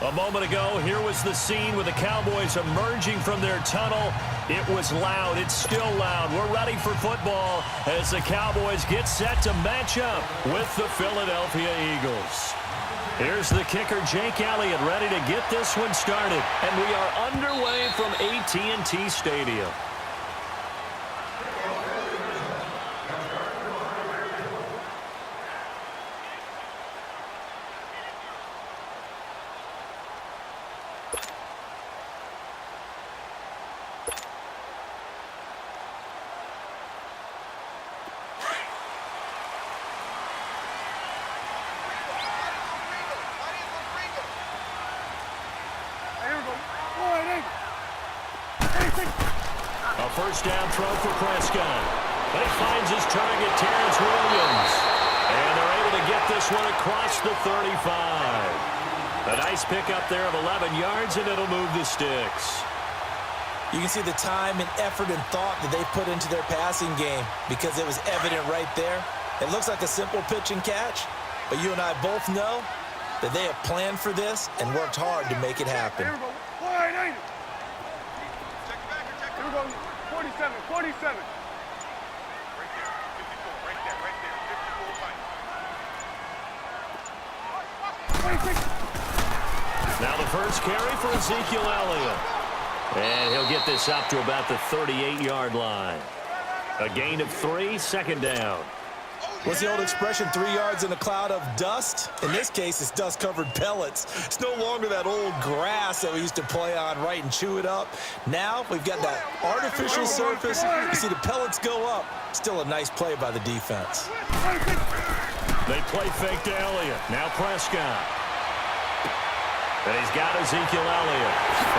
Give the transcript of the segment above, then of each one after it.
A moment ago, here was the scene with the Cowboys emerging from their tunnel. It was loud. It's still loud. We're ready for football as the Cowboys get set to match up with the Philadelphia Eagles. Here's the kicker, Jake Elliott, ready to get this one started. And we are underway from AT&T Stadium. A first down throw for Prescott. But he finds his target, Terrence Williams. And they're able to get this one across the 35. A nice pickup there of 11 yards, and it'll move the sticks. You can see the time and effort and thought that they put into their passing game because it was evident right there. It looks like a simple pitch and catch, but you and I both know that they have planned for this and worked hard to make it happen. 47. Right there, 54, right there, 54 tight. Now the first carry for Ezekiel Elliott. And he'll get this up to about the 38-yard line. A gain of 3, second down. What's the old expression, 3 yards in a cloud of dust? In this case, it's dust-covered pellets. It's no longer that old grass that we used to play on, right, and chew it up. Now we've got that artificial surface. You see the pellets go up. Still a nice play by the defense. They play fake to Elliott. Now Prescott. And he's got Ezekiel Elliott.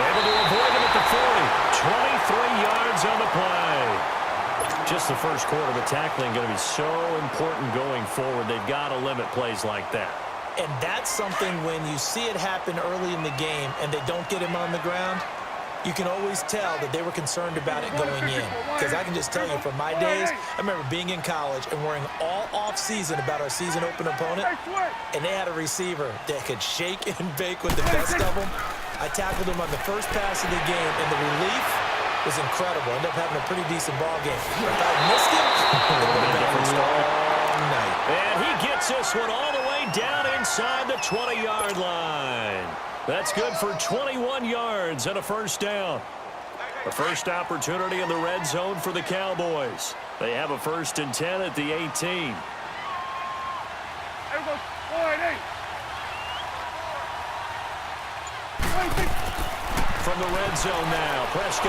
Able to avoid him at the 40. 23 yards on the play. Just the first quarter, but tackling going to be so important going forward. They've got to limit plays like that. And that's something when you see it happen early in the game and they don't get him on the ground, you can always tell that they were concerned about it going in. Because I can just tell you from my days, I remember being in college and worrying all off-season about our season open opponent, and they had a receiver that could shake and bake with the best of them. I tackled him on the first pass of the game, and the relief was incredible. Ended up having a pretty decent ball game. If I missed him, it would have been a long night. And he gets this one all the way down inside the 20-yard line. That's good for 21 yards and a first down. The first opportunity in the red zone for the Cowboys. They have a 1st and 10 at the 18. From the red zone now, Prescott.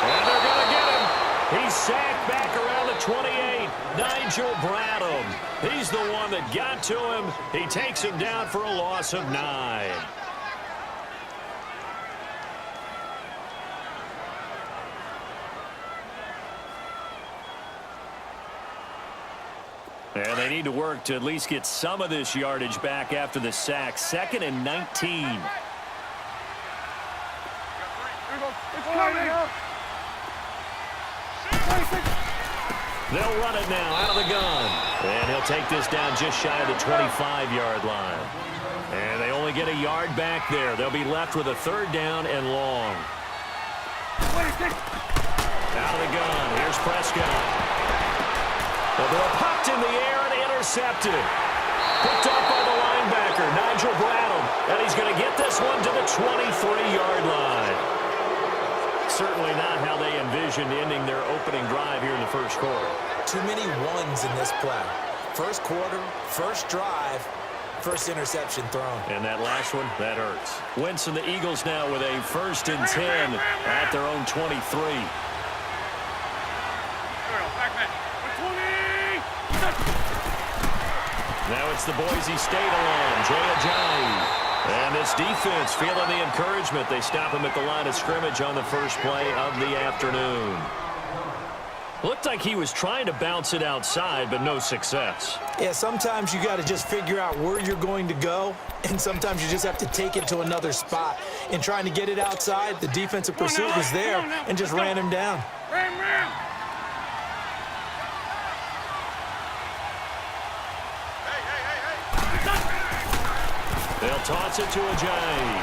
And they're going to get him. He's sacked back around the 28. Nigel Bradham. He's the one that got to him. He takes him down for a loss of 9. And they need to work to at least get some of this yardage back after the sack. 2nd and 19. They'll run it now out of the gun. And he'll take this down just shy of the 25-yard line. And they only get a yard back there. They'll be left with a 3rd down and long. Out of the gun. Here's Prescott. The ball popped in the air and intercepted. Picked up by the linebacker, Nigel Bradham. And he's going to get this one to the 23-yard line. Certainly not how they envisioned ending their opening drive here in the first quarter. Too many ones in this play. First quarter, first drive, first interception thrown. And that last one, that hurts. Wentz and the Eagles now with a 1st and 10 at their own 23. Now it's the Boise State alum, Jay Ajayi. And this defense feeling the encouragement. They stop him at the line of scrimmage on the first play of the afternoon. Looked like he was trying to bounce it outside, but no success. Yeah, sometimes you got to just figure out where you're going to go, and sometimes you just have to take it to another spot. In trying to get it outside, the defensive pursuit was there and just ran him down. They'll toss it to Ajayi.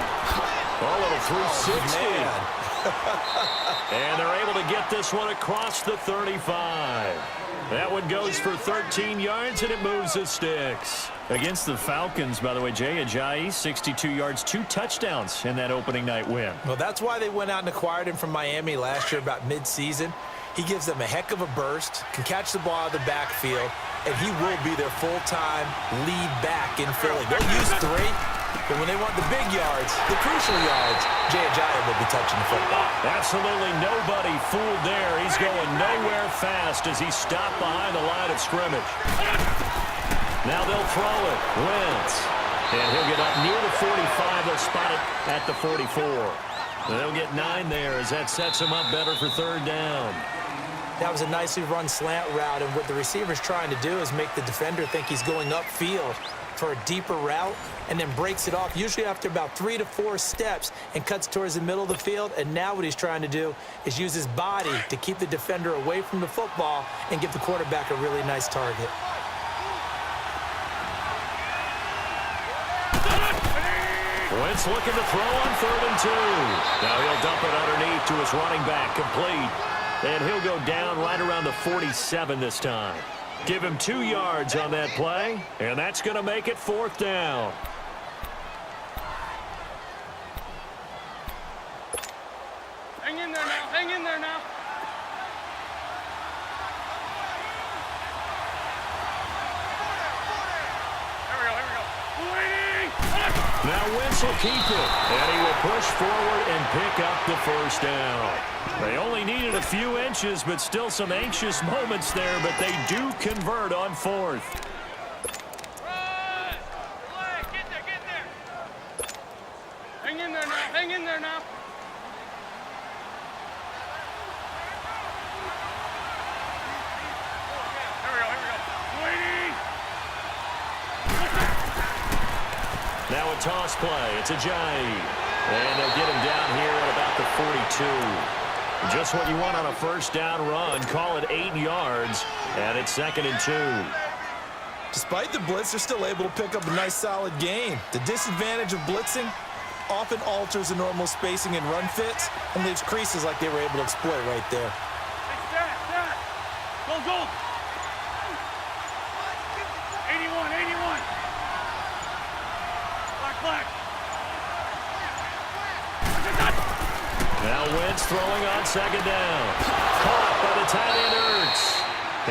Oh, little 360. And they're able to get this one across the 35. That one goes for 13 yards, and it moves the sticks. Against the Falcons, by the way, Jay Ajayi, 62 yards, 2 touchdowns in that opening night win. Well, that's why they went out and acquired him from Miami last year about mid-season. He gives them a heck of a burst, can catch the ball out of the backfield, and he will be their full-time lead back in Philly. They'll use 3, but when they want the big yards, the crucial yards, Jay Ajayi will be touching the football. Absolutely nobody fooled there. He's going nowhere fast as he stopped behind the line of scrimmage. Now they'll throw it. Wentz. And he'll get up near the 45. They'll spot it at the 44. They'll get 9 there as that sets him up better for 3rd down. That was a nicely run slant route, and what the receiver's trying to do is make the defender think he's going upfield for a deeper route and then breaks it off, usually after about 3 to 4 steps, and cuts towards the middle of the field. And now what he's trying to do is use his body to keep the defender away from the football and give the quarterback a really nice target. Wentz looking to throw on 3rd and 2. Now he'll dump it underneath to his running back, complete. And he'll go down right around the 47 this time. Give him 2 yards on that play, and that's going to make it 4th down. Hang in there now. Hang in there now. Here we go. Waiting. Now Wentz will keep it, and he will push forward and pick up the 1st down. They only needed a few inches, but still some anxious moments there, but they do convert on 4th. Run. Relax. Get there. Hang in there now. Hang in there now. Here we go. Waiting. Now a toss play. It's Ajayi. And they'll get him down here at about the 42. Just what you want on a 1st down run. Call it 8 yards, and it's 2nd and 2. Despite the blitz, they're still able to pick up a nice, solid gain. The disadvantage of blitzing often alters the normal spacing and run fits and leaves creases like they were able to exploit right there. Hey, stat. Go. 81. Black. Now Wentz throwing on 2nd down. Caught by the tight end Ertz.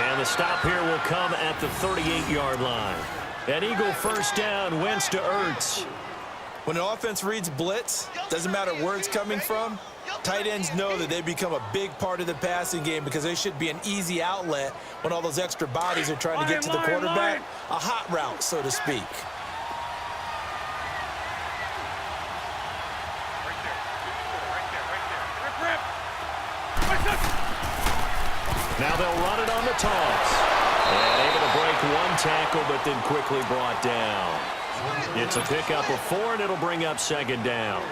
And the stop here will come at the 38-yard line. An Eagle 1st down, Wentz to Ertz. When an offense reads blitz, doesn't matter where it's coming from, tight ends know that they become a big part of the passing game because they should be an easy outlet when all those extra bodies are trying to get to the quarterback. A hot route, so to speak. Now they'll run it on the toss. And able to break 1 tackle, but then quickly brought down. It's a pickup of 4, and it'll bring up 2nd down.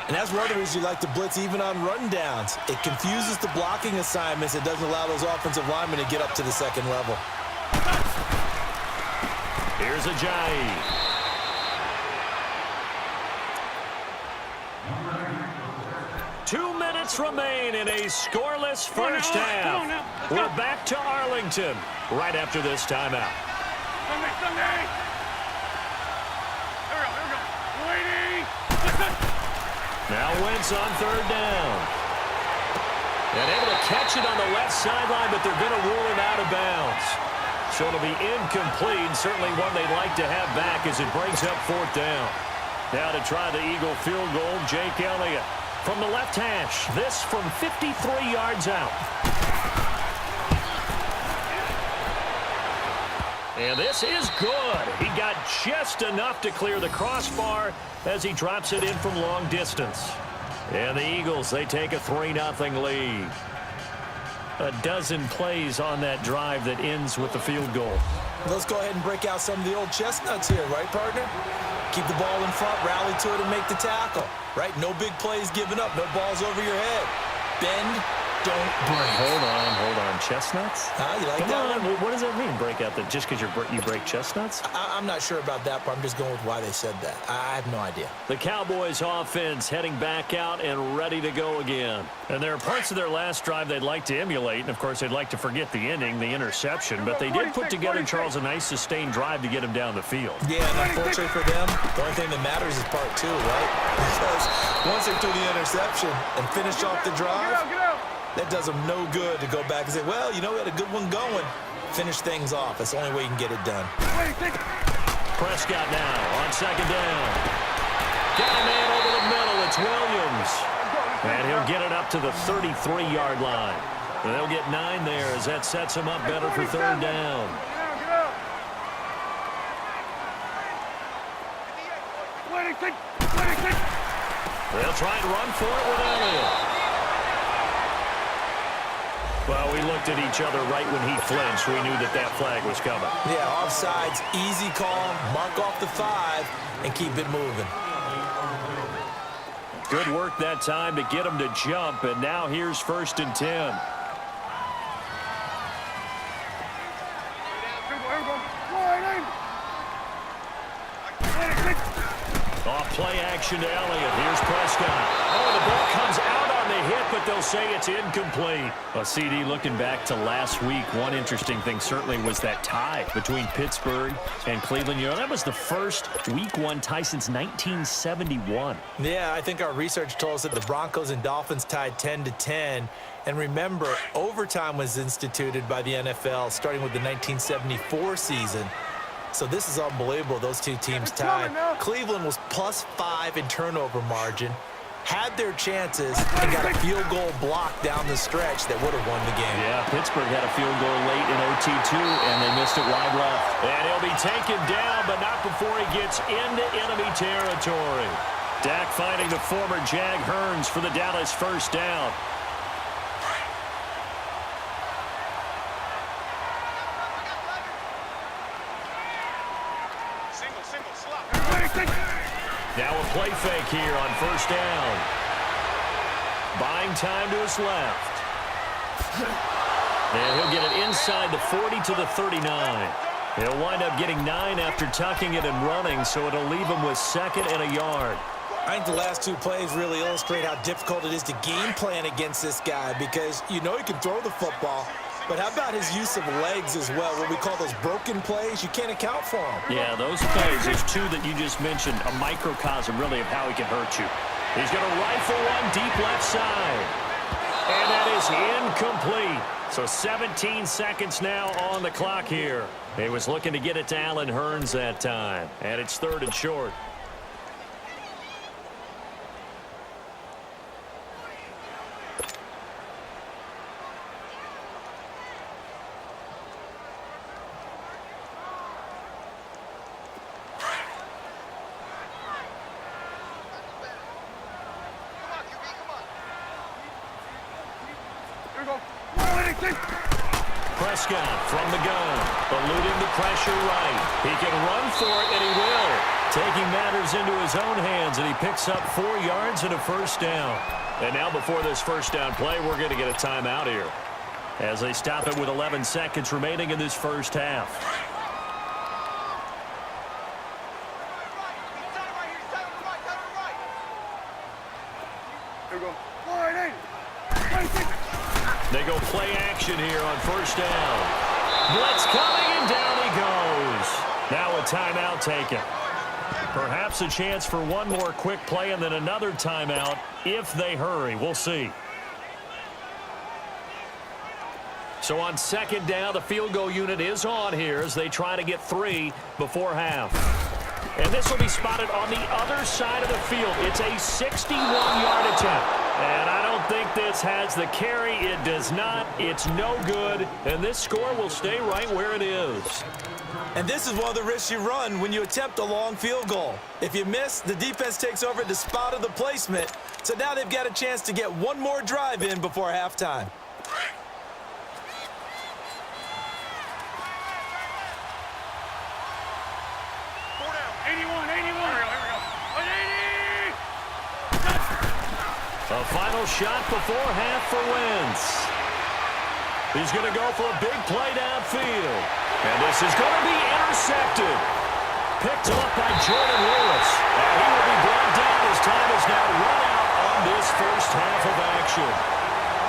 And that's one of the reasons you like to blitz even on rundowns. It confuses the blocking assignments. It doesn't allow those offensive linemen to get up to the 2nd level. Here's Ajayi. Remain in a scoreless 1st half. We're back to Arlington right after this timeout. Sunday. Here we go. Waiting. Now Wentz on 3rd down. And able to catch it on the left sideline, but they're going to rule him out of bounds. So it'll be incomplete, certainly one they'd like to have back as it brings up 4th down. Now to try the Eagle field goal, Jake Elliott. From the left hash, this from 53 yards out. And this is good. He got just enough to clear the crossbar as he drops it in from long distance. And the Eagles, they take a 3-0 lead. A dozen plays on that drive that ends with the field goal. Let's go ahead and break out some of the old chestnuts here, right, partner? Keep the ball in front, rally to it, and make the tackle, right? No big plays given up, no balls over your head. Bend, don't break. Hold on. Chestnuts? You like Come that on. one? What does that mean, break out? Just because you break chestnuts? I'm not sure about that, but I'm just going with why they said that. I have no idea. The Cowboys offense heading back out and ready to go again. And there are parts of their last drive they'd like to emulate, and of course they'd like to forget the ending, the interception, but they did put together, Charles, a nice sustained drive to get him down the field. Yeah, and unfortunately for them, the only thing that matters is part two, right? Because once they threw the interception and finished off the drive, that does them no good to go back and say, well, you know, we had a good one going. Finish things off. That's the only way you can get it done. Prescott now on second down. Got a man over the middle. It's Williams. And he'll get it up to the 33-yard line. And they'll get 9 there as that sets him up better for third down. They'll try and run for it with Elliott. Well, we looked at each other right when he flinched. We knew that flag was coming. Yeah, offsides, easy call, mark off the 5, and keep it moving. Good work that time to get him to jump, and now here's 1st and 10. Off play action to Elliott. Here's Prescott. Oh, the ball comes out on the hit, but they'll say it's incomplete. Well, CD, looking back to last week, one interesting thing certainly was that tie between Pittsburgh and Cleveland. You know, that was the first Week 1 tie since 1971. Yeah, I think our research told us that the Broncos and Dolphins tied 10-10. And remember, overtime was instituted by the NFL starting with the 1974 season. So this is unbelievable, those two teams tied. Cleveland was +5 in turnover margin, had their chances, and got a field goal block down the stretch that would have won the game. Yeah, Pittsburgh had a field goal late in OT too, and they missed it wide left. And he'll be taken down, but not before he gets into enemy territory. Dak finding the former Jag Hearns for the Dallas first down. Now a play fake here on first down. Buying time to his left. And he'll get it inside the 40 to the 39. He'll wind up getting 9 after tucking it and running, so it'll leave him with 2nd and a yard. I think the last 2 plays really illustrate how difficult it is to game plan against this guy because you know he can throw the football. But how about his use of legs as well, what we call those broken plays? You can't account for them. Yeah, those plays, those 2 that you just mentioned, a microcosm really of how he can hurt you. He's going to rifle one deep left side. And that is incomplete. So 17 seconds now on the clock here. He was looking to get it to Allen Hearns that time. And it's 3rd and short. Prescott from the gun, eluding the pressure right. He can run for it, and he will. Taking matters into his own hands, and he picks up 4 yards and a first down. And now before this first down play, we're going to get a timeout here as they stop it with 11 seconds remaining in this first half. They go play action here on first down. Blitz coming, and down he goes. Now a timeout taken. Perhaps a chance for one more quick play and then another timeout if they hurry. We'll see. So on second down, the field goal unit is on here as they try to get 3 before half. And this will be spotted on the other side of the field. It's a 61-yard attempt. And I don't think this has the carry. It does not. It's no good. And this score will stay right where it is. And this is one of the risks you run when you attempt a long field goal. If you miss, the defense takes over at the spot of the placement. So now they've got a chance to get one more drive in before halftime. A final shot before half for Wentz. He's going to go for a big play downfield. And this is going to be intercepted. Picked off by Jordan Lewis. And he will be brought down. His time is now run out on this first half of action.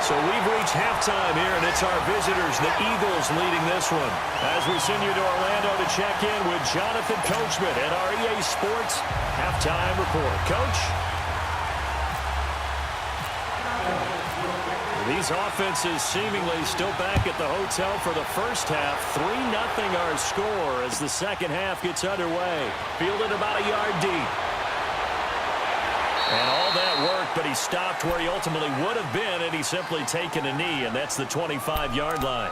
So we've reached halftime here, and it's our visitors, the Eagles, leading this one. As we send you to Orlando to check in with Jonathan Coachman at our EA Sports Halftime Report. Coach? These offenses seemingly still back at the hotel for the first half. 3-0 our score as the second half gets underway. Fielded about a yard deep. And all that worked, but he stopped where he ultimately would have been, and he's simply taken a knee, and that's the 25-yard line.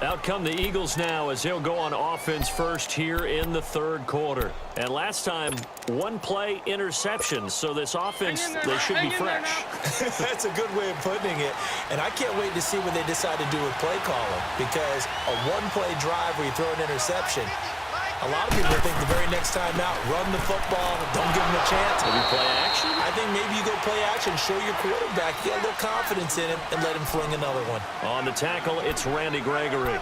Out come the Eagles now as they'll go on offense first here in the third quarter. And last time, one play interception, so this offense, they should be fresh. That's a good way of putting it. And I can't wait to see what they decide to do with play calling, because a one-play drive where you throw an interception, a lot of people think the very next time out, run the football, don't give them a chance. Maybe play action? I think maybe you go play action, show your quarterback, get a little confidence in him, and let him fling another one. On the tackle, it's Randy Gregory.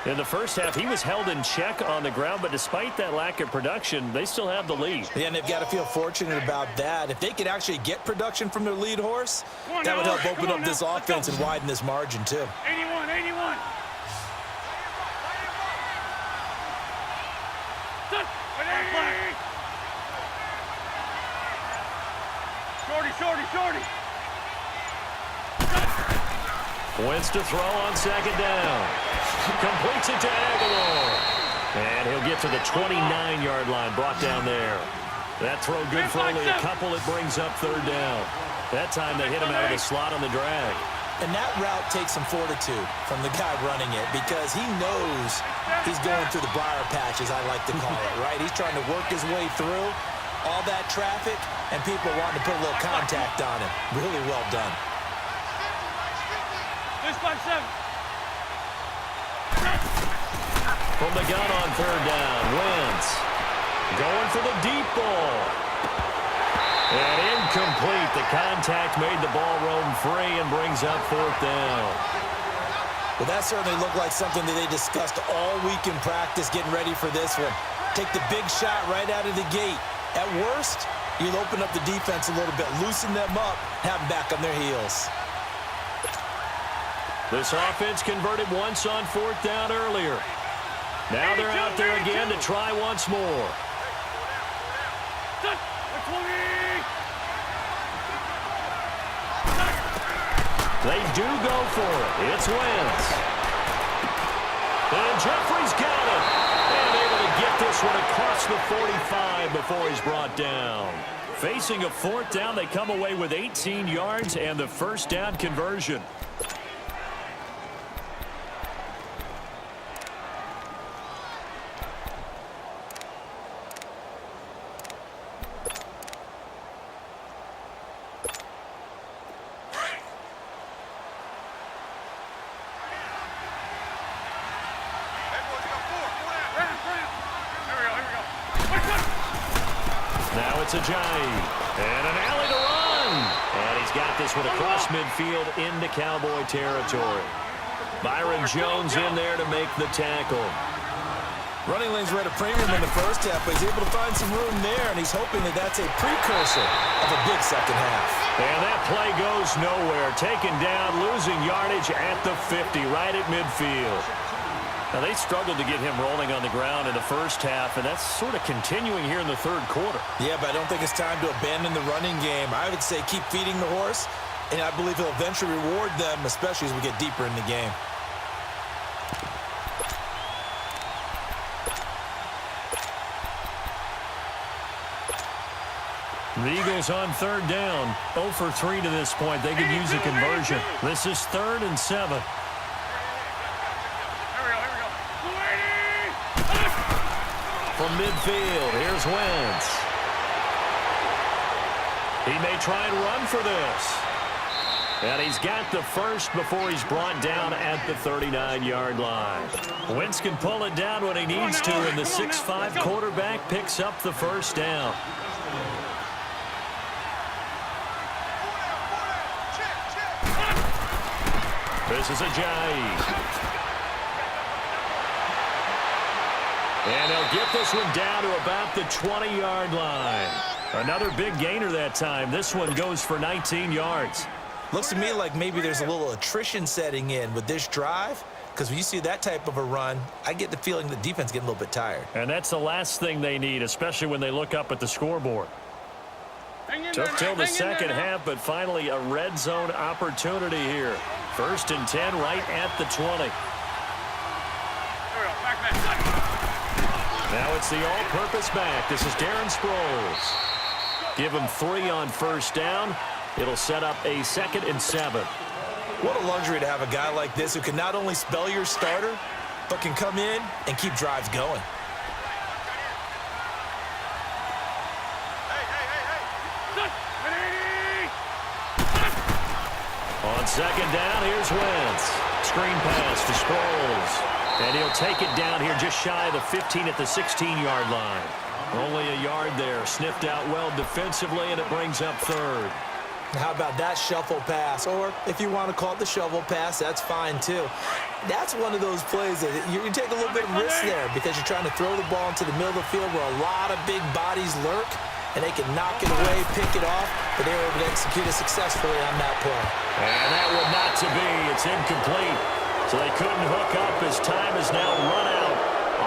In the first half, he was held in check on the ground, but despite that lack of production, they still have the lead. Yeah, and they've got to feel fortunate about that. If they could actually get production from their lead horse, that would help open up this offense and widen this margin, too. 81, 81. Shorty. Wentz to throw on second down. Completes it to Aguilar. And he'll get to the 29-yard line, brought down there. That throw good for only a couple. It brings up third down. That time they hit him out of the slot on the drag. And that route takes some fortitude from the guy running it, because he knows he's going through the briar patch, as I like to call it, right? He's trying to work his way through all that traffic, and people are wanting to put a little contact on him. Really well done. This by 7. From the gun on third down, Wentz going for the deep ball. And incomplete. The contact made the ball roam free and brings up fourth down. Well, that certainly looked like something that they discussed all week in practice, getting ready for this one. Take the big shot right out of the gate. At worst, you'll open up the defense a little bit, loosen them up, have them back on their heels. This offense converted once on fourth down earlier. Now they're out there again to try once more. They do go for it. It's Wentz. And Jeffrey's got it. And able to get this one across the 45 before he's brought down. Facing a fourth down, they come away with 18 yards and the first down conversion. Now it's Ajayi. And an alley to run. And he's got this one across midfield into Cowboy territory. Byron Jones in there to make the tackle. Running lanes were at a premium in the first half, but he's able to find some room there, and he's hoping that that's a precursor of a big second half. And that play goes nowhere. Taken down, losing yardage at the 50, right at midfield. Now, they struggled to get him rolling on the ground in the first half, and that's sort of continuing here in the third quarter. Yeah, but I don't think it's time to abandon the running game. I would say keep feeding the horse, and I believe he'll eventually reward them, especially as we get deeper in the game. The Eagles on third down. 0 for 3 to this point. They could use a conversion. This is 3rd and 7. From midfield, here's Wentz. He may try and run for this. And he's got the first before he's brought down at the 39-yard line. Wentz can pull it down when he needs to, and the 6'5" quarterback picks up the first down. This is Ajayi. And they'll get this one down to about the 20-yard line. Another big gainer that time. This one goes for 19 yards. Looks to me like maybe there's a little attrition setting in with this drive, because when you see that type of a run, I get the feeling the defense getting a little bit tired. And that's the last thing they need, especially when they look up at the scoreboard. Took till the second half, but finally a red zone opportunity here. 1st and 10 right at the 20. Now it's the all-purpose back. This is Darren Sproles. Give him 3 on 1st down. It'll set up a 2nd and 7. What a luxury to have a guy like this who can not only spell your starter, but can come in and keep drives going. On 2nd down, here's Wentz. Screen pass to Sproles. And he'll take it down here just shy of the 15 at the 16-yard line. Only a yard there. Sniffed out well defensively, and it brings up 3rd. How about that shuffle pass? Or if you want to call it the shovel pass, that's fine too. That's one of those plays that you take a little bit of risk there because you're trying to throw the ball into the middle of the field where a lot of big bodies lurk, and they can knock it away, pick it off, but they were able to execute it successfully on that play. And that one not to be. It's incomplete. So they couldn't hook up as time is now run out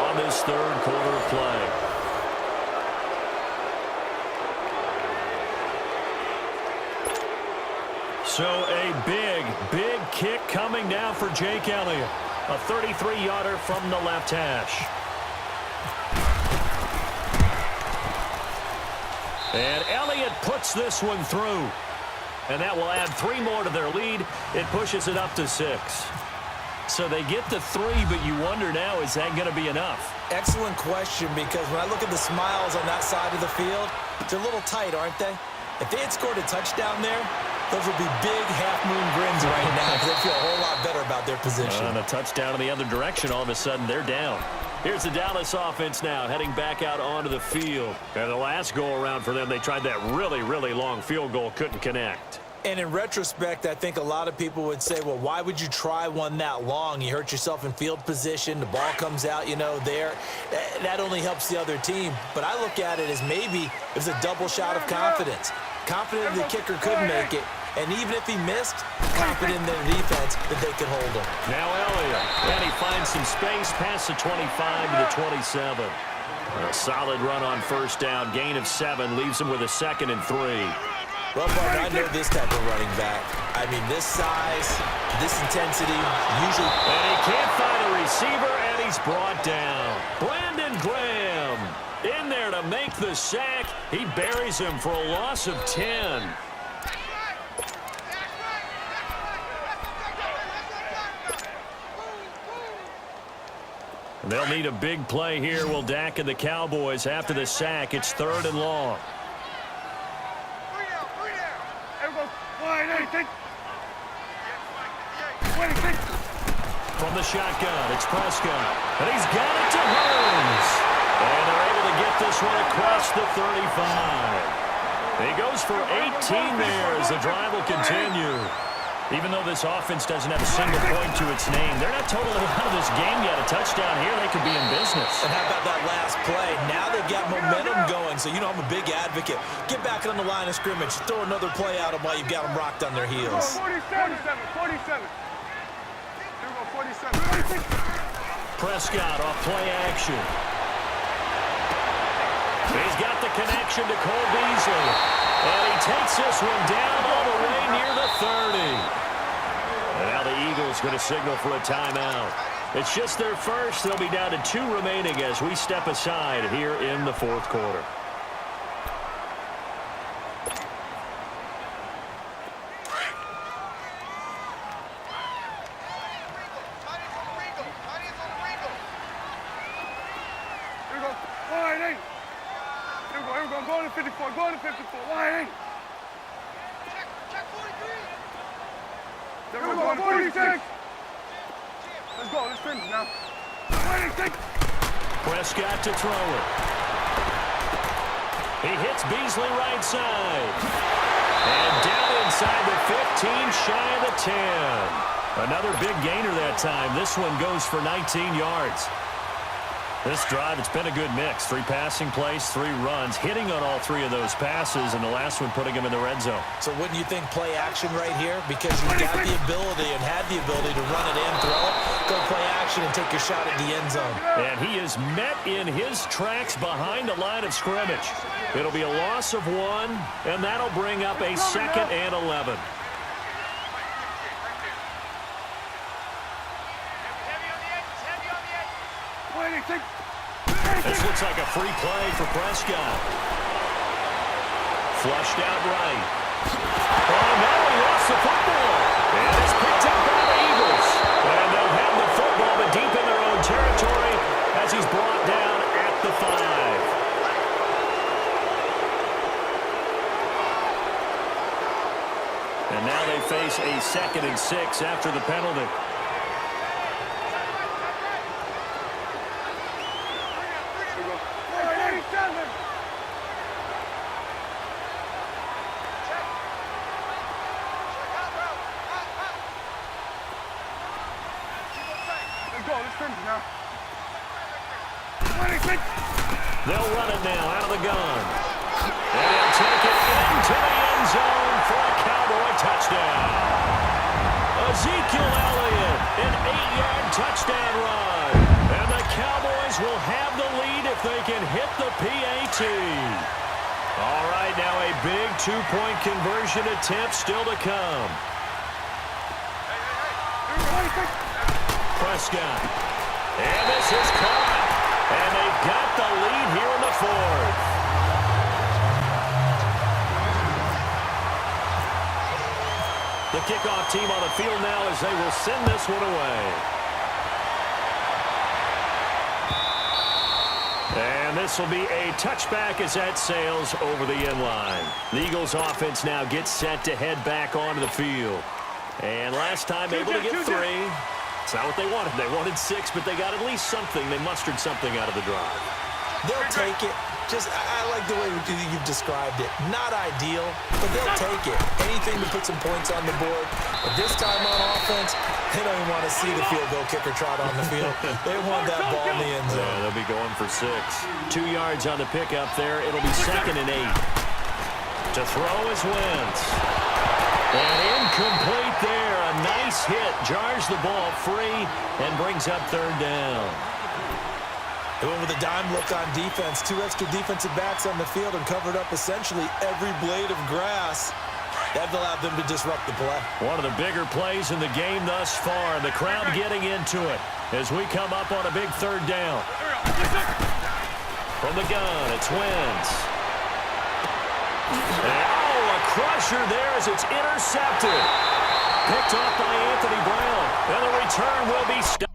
on this 3rd quarter play. So a big kick coming now for Jake Elliott. A 33-yarder from the left hash. And Elliott puts this one through. And that will add 3 more to their lead. It pushes it up to 6. So they get the 3, but you wonder now, is that going to be enough? Excellent question, because when I look at the smiles on that side of the field, they're a little tight, aren't they? If they had scored a touchdown there, those would be big half-moon grins right now because they feel a whole lot better about their position. And a touchdown in the other direction, all of a sudden they're down. Here's the Dallas offense now heading back out onto the field. And the last go-around for them, they tried that really long field goal, couldn't connect. And in retrospect, I think a lot of people would say, well, why would you try one that long? You hurt yourself in field position. The ball comes out, there. That only helps the other team. But I look at it as maybe it was a double shot of confidence. Confident the kicker could make it. And even if he missed, confident in their defense that they could hold him. Now Elliott. And he finds some space past the 25 to the 27. A solid run on 1st down. Gain of 7 leaves him with a 2nd and 3. Well, partner, I know this type of running back. I mean, this size, this intensity, usually... And he can't find a receiver, and he's brought down. Brandon Graham in there to make the sack. He buries him for a loss of 10. And they'll need a big play here. Will Dak and the Cowboys after the sack. It's 3rd and long. From the shotgun, it's Prescott. And he's got it to Holmes. And they're able to get this one across the 35. He goes for 18 there as the drive will continue. Even though this offense doesn't have a single point to its name, they're not totally out of this game yet. A touchdown here, they could be in business. And how about that last play? Now they've got momentum going, so I'm a big advocate. Get back on the line of scrimmage. Throw another play out of while you've got them rocked on their heels. 47. Prescott off play action. He's got the connection to Cole Beasley. And he takes this one down all the way near the 30. And now the Eagles going to signal for a timeout. It's just their first. They'll be down to 2 remaining as we step aside here in the 4th quarter. Go to 54. Go to 54. Wide. Check 43. 46. Let's go. Let's finish now. 46. Prescott to throw it. He hits Beasley right side. And down inside the 15, shy of the 10. Another big gainer that time. This one goes for 19 yards. This drive, it's been a good mix. 3 passing plays, 3 runs, hitting on all 3 of those passes, and the last one putting him in the red zone. So wouldn't you think play action right here? Because you've got the ability and had the ability to run it in, throw it, go play action, and take your shot at the end zone. And he is met in his tracks behind the line of scrimmage. It'll be a loss of 1, and that'll bring up a 2nd and 11. This looks like a free play for Prescott. Flushed out right. Oh, now he lost the football. And it's picked up by the Eagles. And they'll have the football, but deep in their own territory as he's brought down at the 5. And now they face a 2nd and 6 after the penalty. They'll run it now out of the gun. And he'll take it into the end zone for a Cowboy touchdown. Ezekiel Elliott, an 8-yard touchdown run. And the Cowboys will have the lead if they can hit the PAT. All right, now a big 2-point conversion attempt still to come. Prescott. And this is caught. And they've got the lead here in the 4th. The kickoff team on the field now as they will send this one away. And this will be a touchback as that sails over the end line. The Eagles offense now gets set to head back onto the field. And last time able to get 3. It's not what they wanted. They wanted 6, but they got at least something. They mustered something out of the drive. They'll take it. I like the way you've described it. Not ideal, but they'll take it. Anything to put some points on the board. But this time on offense, they don't even want to see the field goal kicker trot on the field. They want that ball in the end zone. Yeah, they'll be going for 6. 2 yards on the pickup there. It'll be 2nd and 8. To throw is Wentz. And incomplete there. A nice hit. Jars the ball free and brings up 3rd down. They went with a dime look on defense. 2 extra defensive backs on the field and covered up essentially every blade of grass. That allowed them to disrupt the play. One of the bigger plays in the game thus far. The crowd getting into it as we come up on a big 3rd down. From the gun, it's Wentz. A crusher there as it's intercepted. Picked off by Anthony Brown. And the return will be stopped.